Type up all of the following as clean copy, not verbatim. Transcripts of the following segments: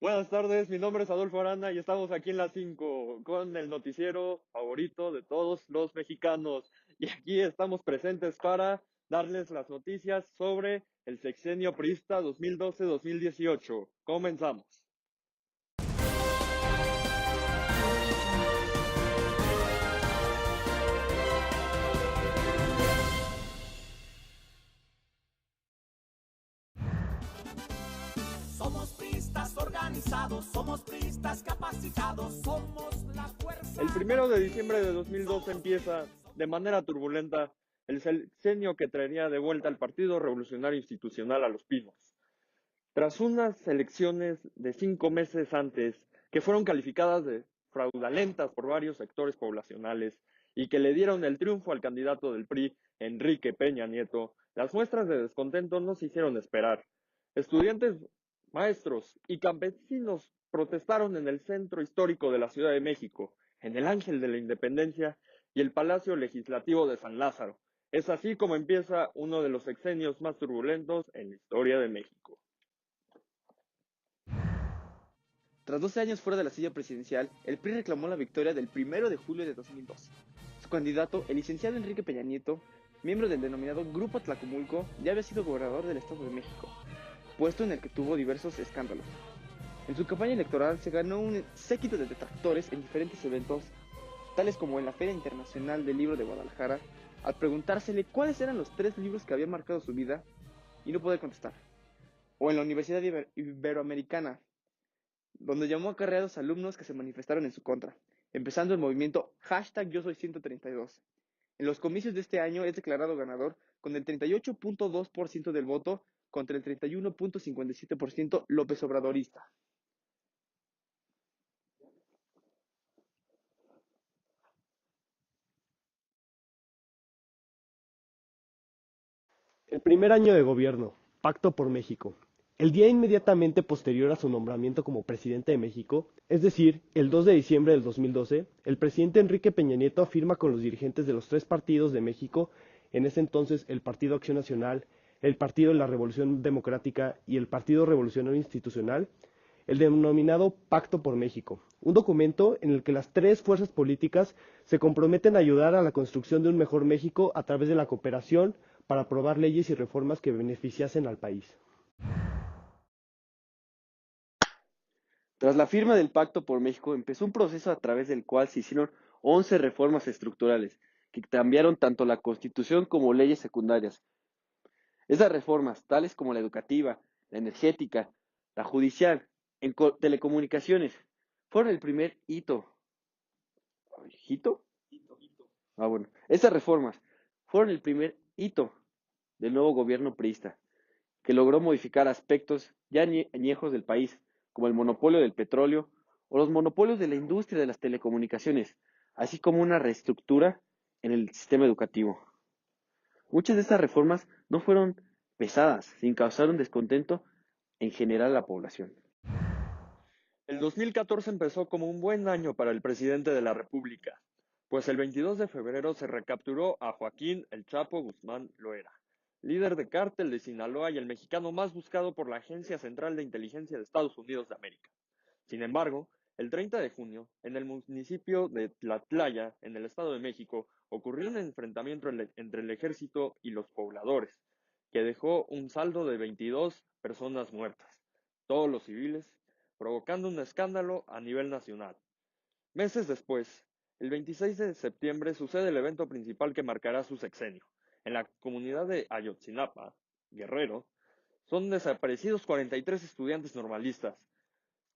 Buenas tardes, mi nombre es Adolfo Arana y estamos aquí en la 5 con el noticiero favorito de todos los mexicanos. Y aquí estamos presentes para darles las noticias sobre el sexenio priista 2012-2018. Comenzamos. Somos priistas organizados, somos priistas capacitados, somos la fuerza. El 1 de diciembre de 2012 empieza de manera turbulenta el sexenio que traería de vuelta al Partido Revolucionario Institucional a los Pinos. Tras unas elecciones de 5 meses antes, que fueron calificadas de fraudulentas por varios sectores poblacionales y que le dieron el triunfo al candidato del PRI, Enrique Peña Nieto, las muestras de descontento no se hicieron esperar. Estudiantes, maestros y campesinos protestaron en el centro histórico de la Ciudad de México, en el Ángel de la Independencia y el Palacio Legislativo de San Lázaro. Es así como empieza uno de los sexenios más turbulentos en la historia de México. Tras 12 años fuera de la silla presidencial, el PRI reclamó la victoria del 1 de julio de 2012. Su candidato, el licenciado Enrique Peña Nieto, miembro del denominado Grupo Tlacomulco, ya había sido gobernador del Estado de México, puesto en el que tuvo diversos escándalos. En su campaña electoral se ganó un séquito de detractores en diferentes eventos, tales como en la Feria Internacional del Libro de Guadalajara, al preguntársele cuáles eran los 3 libros que habían marcado su vida y no poder contestar. O en la Universidad Iberoamericana, donde llamó a acarreados alumnos que se manifestaron en su contra, empezando el movimiento Yo Soy 132. En los comicios de este año es declarado ganador con el 38.2% del voto contra el 31.57% López Obradorista. El primer año de gobierno, Pacto por México. El día inmediatamente posterior a su nombramiento como presidente de México, es decir, el 2 de diciembre del 2012, el presidente Enrique Peña Nieto firma con los dirigentes de los 3 partidos de México, en ese entonces el Partido Acción Nacional, el Partido de la Revolución Democrática y el Partido Revolucionario Institucional, el denominado Pacto por México, un documento en el que las 3 fuerzas políticas se comprometen a ayudar a la construcción de un mejor México a través de la cooperación para aprobar leyes y reformas que beneficiasen al país. Tras la firma del Pacto por México, empezó un proceso a través del cual se hicieron 11 reformas estructurales que cambiaron tanto la Constitución como leyes secundarias. Esas reformas, tales como la educativa, la energética, la judicial, en telecomunicaciones, fueron el primer hito. ¿Hito? Bueno. Esas reformas fueron el primer hito del nuevo gobierno priista, que logró modificar aspectos ya añejos del país, como el monopolio del petróleo o los monopolios de la industria de las telecomunicaciones, así como una reestructura en el sistema educativo. Muchas de estas reformas no fueron pesadas, sin causar un descontento en general a la población. El 2014 empezó como un buen año para el presidente de la República, pues el 22 de febrero se recapturó a Joaquín El Chapo Guzmán Loera, líder de cártel de Sinaloa y el mexicano más buscado por la Agencia Central de Inteligencia de Estados Unidos de América. Sin embargo, el 30 de junio, en el municipio de Tlatlaya, en el Estado de México, ocurrió un enfrentamiento entre el ejército y los pobladores, que dejó un saldo de 22 personas muertas, todos los civiles, provocando un escándalo a nivel nacional. Meses después, el 26 de septiembre, sucede el evento principal que marcará su sexenio. En la comunidad de Ayotzinapa, Guerrero, son desaparecidos 43 estudiantes normalistas,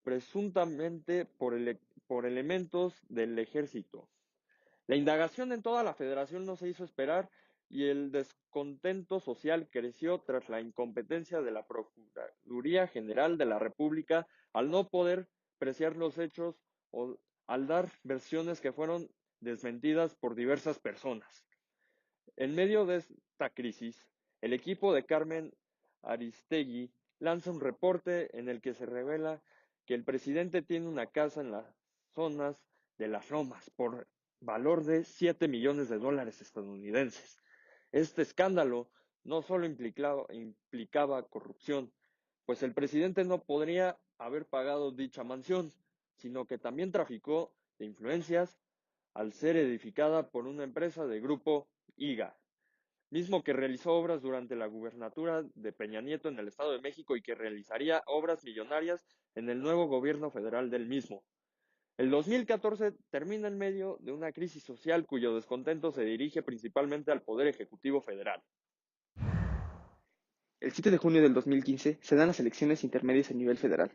presuntamente por elementos del ejército. La indagación en toda la federación no se hizo esperar y el descontento social creció tras la incompetencia de la Procuraduría General de la República al no poder apreciar los hechos o al dar versiones que fueron desmentidas por diversas personas. En medio de esta crisis, el equipo de Carmen Aristegui lanza un reporte en el que se revela que el presidente tiene una casa en las zonas de las Lomas por valor de 7 millones de dólares estadounidenses. Este escándalo no solo implicaba corrupción, pues el presidente no podría haber pagado dicha mansión, sino que también traficó de influencias al ser edificada por una empresa del grupo IGA, mismo que realizó obras durante la gubernatura de Peña Nieto en el Estado de México y que realizaría obras millonarias en el nuevo gobierno federal del mismo. El 2014 termina en medio de una crisis social cuyo descontento se dirige principalmente al Poder Ejecutivo Federal. El 7 de junio del 2015 se dan las elecciones intermedias a nivel federal,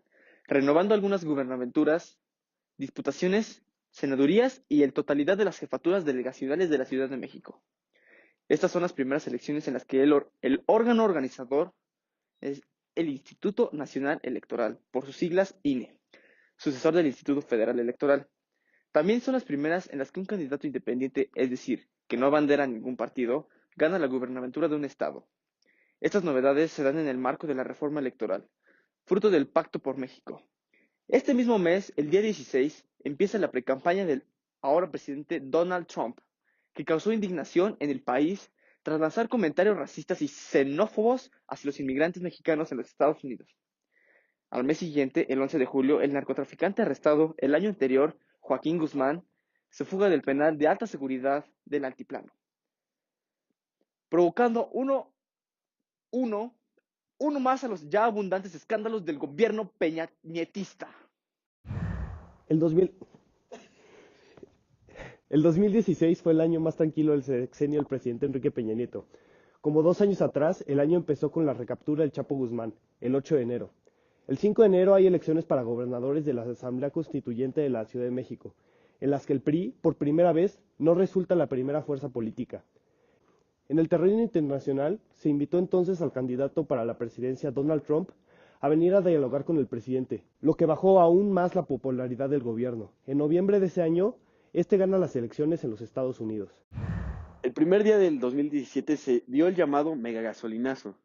renovando algunas gubernamenturas, diputaciones, senadurías y en totalidad de las jefaturas delegacionales de la Ciudad de México. Estas son las primeras elecciones en las que el órgano organizador es el Instituto Nacional Electoral, por sus siglas INE, sucesor del Instituto Federal Electoral. También son las primeras en las que un candidato independiente, es decir, que no abandera ningún partido, gana la gubernatura de un estado. Estas novedades se dan en el marco de la reforma electoral, fruto del Pacto por México. Este mismo mes, el día 16, empieza la precampaña del ahora presidente Donald Trump, que causó indignación en el país tras lanzar comentarios racistas y xenófobos hacia los inmigrantes mexicanos en los Estados Unidos. Al mes siguiente, el 11 de julio, el narcotraficante arrestado el año anterior, Joaquín Guzmán, se fuga del penal de alta seguridad del Altiplano, provocando uno más a los ya abundantes escándalos del gobierno peñanietista. El 2016 fue el año más tranquilo del sexenio del presidente Enrique Peña Nieto. Como 2 años atrás, el año empezó con la recaptura del Chapo Guzmán, el 8 de enero. El 5 de enero hay elecciones para gobernadores de la Asamblea Constituyente de la Ciudad de México, en las que el PRI, por primera vez, no resulta la primera fuerza política. En el terreno internacional, se invitó entonces al candidato para la presidencia, Donald Trump, a venir a dialogar con el presidente, lo que bajó aún más la popularidad del gobierno. En noviembre de ese año, gana las elecciones en los Estados Unidos. El primer día del 2017 se dio el llamado megagasolinazo,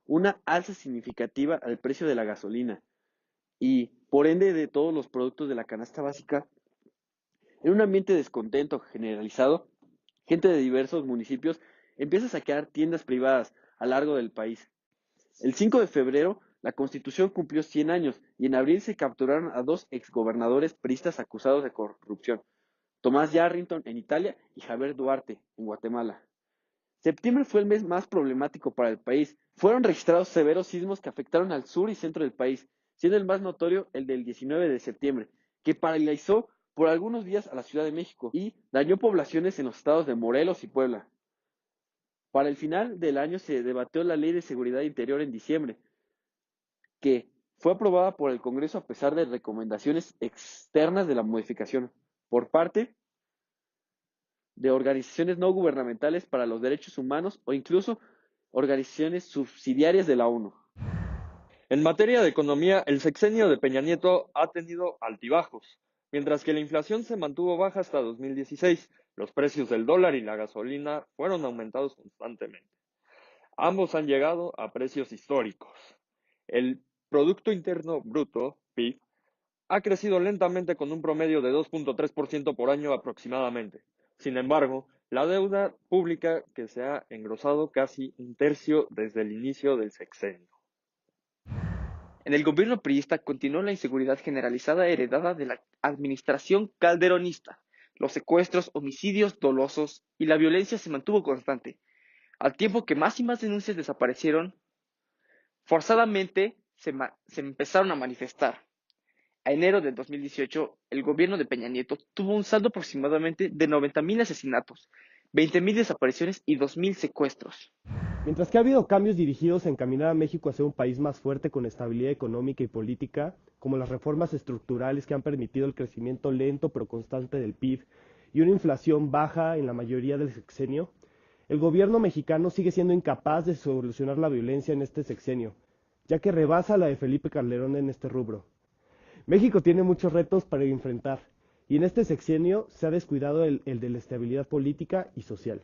una alza significativa al precio de la gasolina y, por ende, de todos los productos de la canasta básica. En un ambiente de descontento generalizado, gente de diversos municipios empieza a saquear tiendas privadas a lo largo del país. El 5 de febrero, la Constitución cumplió 100 años y en abril se capturaron a 2 exgobernadores priistas acusados de corrupción, Tomás Yarrington en Italia y Javier Duarte en Guatemala. Septiembre fue el mes más problemático para el país. Fueron registrados severos sismos que afectaron al sur y centro del país, siendo el más notorio el del 19 de septiembre, que paralizó por algunos días a la Ciudad de México y dañó poblaciones en los estados de Morelos y Puebla. Para el final del año se debatió la Ley de Seguridad Interior en diciembre, que fue aprobada por el Congreso a pesar de recomendaciones externas de la modificación por parte de organizaciones no gubernamentales para los derechos humanos o incluso organizaciones subsidiarias de la ONU. En materia de economía, el sexenio de Peña Nieto ha tenido altibajos. Mientras que la inflación se mantuvo baja hasta 2016, los precios del dólar y la gasolina fueron aumentados constantemente. Ambos han llegado a precios históricos. El Producto Interno Bruto, PIB, ha crecido lentamente con un promedio de 2.3% por año aproximadamente. Sin embargo, la deuda pública que se ha engrosado casi un tercio desde el inicio del sexenio. En el gobierno priista continuó la inseguridad generalizada heredada de la administración calderonista. Los secuestros, homicidios dolosos y la violencia se mantuvo constante, al tiempo que más y más denuncias desaparecieron. Forzadamente se empezaron a manifestar. A enero del 2018, el gobierno de Peña Nieto tuvo un saldo aproximadamente de 90,000 asesinatos, 20,000 desapariciones y 2,000 secuestros. Mientras que ha habido cambios dirigidos a encaminar a México a ser un país más fuerte con estabilidad económica y política, como las reformas estructurales que han permitido el crecimiento lento pero constante del PIB y una inflación baja en la mayoría del sexenio, el gobierno mexicano sigue siendo incapaz de solucionar la violencia en este sexenio, ya que rebasa la de Felipe Calderón en este rubro. México tiene muchos retos para enfrentar, y en este sexenio se ha descuidado el de la estabilidad política y social.